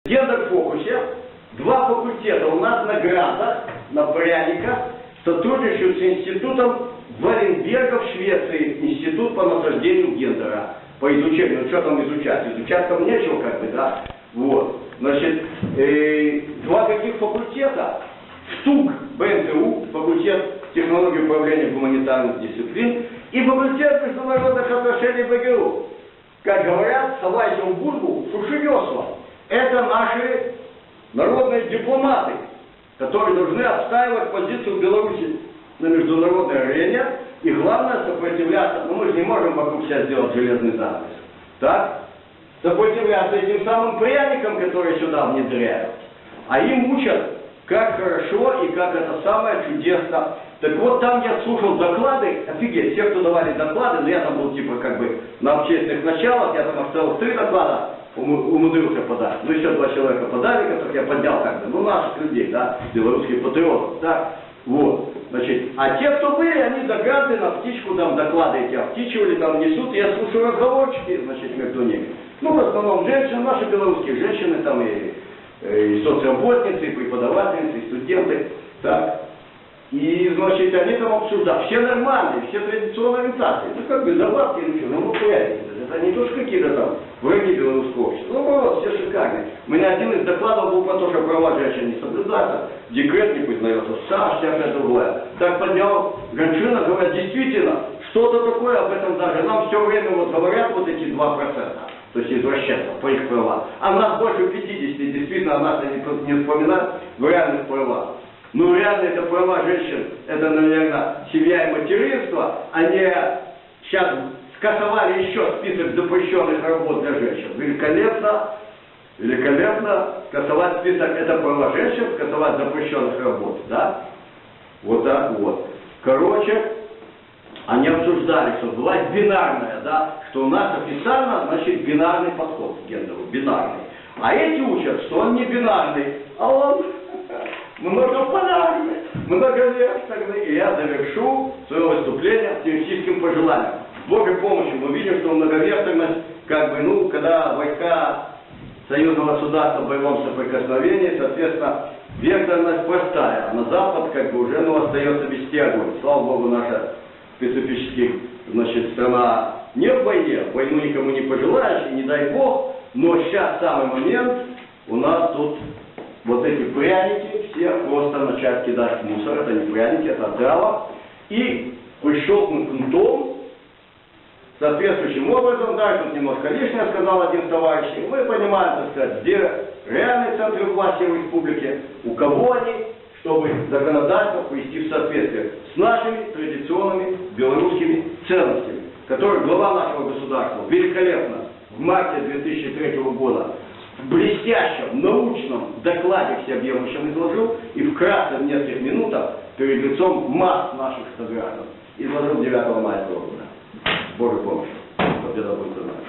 В гендер-фокусе два факультета у нас на грантах, на пряниках, сотрудничают с институтом Варенберга в Швеции, институт по насаждению гендера, по изучению. Ну что там изучать? Изучать там нечего, как бы, да? Вот. Значит, два таких факультета. ФТУГ, БНТУ, факультет технологии управления гуманитарных дисциплин, и факультет международных отношений БГУ. Как говорят, совайте в бургу, суши весла. Это наши народные дипломаты, которые должны отстаивать позицию Беларуси на международной арене, и главное сопротивляться. Ну мы же не можем вокруг себя сделать железный занавес. Так? Сопротивляться этим самым пряникам, которые сюда внедряют. А им учат, как хорошо и как это самое чудесно. Так вот, там я слушал доклады, офигеть, все, кто давали доклады, но я там был типа как бы на общественных началах, я там оставил 3 доклада, умудрился подать. Ну, еще 2 человека подали, которых я поднял как бы, ну, наших людей, да, белорусских патриотов, да, вот. Значит, а те, кто были, они до гранты на птичку там доклады эти обтичивали, там несут, я слушаю разговорчики, значит, между ними. Ну, в основном женщины, наши белорусские женщины, там и соцработницы, и преподавательницы, и студенты, так. И, значит, они там обсуждают. Все нормальные, все традиционные ориентации. Ну, как бы, забавки, ну что, ну, порядки. Это не то, что какие-то там враги белорусского общества. Ну, вот, все шикарные. У меня один из докладов был про то, что права женщин не соблюдаются, декрет не признается, СА, всякое другое. Так поднял Гончина, говорят, действительно, что-то такое об этом даже. Нам все время вот говорят вот эти 2%. То есть извращаться по их правам. А нас больше 50, действительно, о нас не вспоминают в реальных правах. Ну, реально, это права женщин, это, наверное, семья и материнство, а не сейчас скасовали еще список запрещенных работ для женщин. Великолепно, великолепно, скасовать список, это права женщин, скасовать запрещенных работ, да? Вот так вот. Короче, они обсуждали, что власть бинарная, да, что у нас официально, значит, бинарный подход к гендеру, бинарный. А эти учат, что он не бинарный, а он многополярный, многовекторный. И я завершу свое выступление оптимистическим пожеланием. С Божьей помощью мы видим, что многовекторность, как бы, ну, когда войска союзного государства в боевом соприкосновении, соответственно, векторность простая, а на Запад, как бы, уже, ну, остается вести огонь. Слава Богу, наша специфическая, значит, страна не в войне, войну никому не пожелаешь, и не дай Бог, но сейчас самый момент, у нас тут вот эти пряники все просто начать кидать в мусор, это не пряники, это отрава, и прищелкнуть кнутом, соответствующим образом, да, тут немножко лишнее сказал один товарищ, и мы понимаем, так сказать, где реальные центры власти в республике, у кого они, чтобы законодательно привести в соответствие с нашими традиционными белорусскими ценностями, которые глава нашего государства великолепно в марте 2003 года в блестящем научном докладе всеобъемлющем изложил и вкратце в нескольких минутах перед лицом масс наших сограждан изложил 9 мая этого года. Божьей помощью. Победа будет за нами.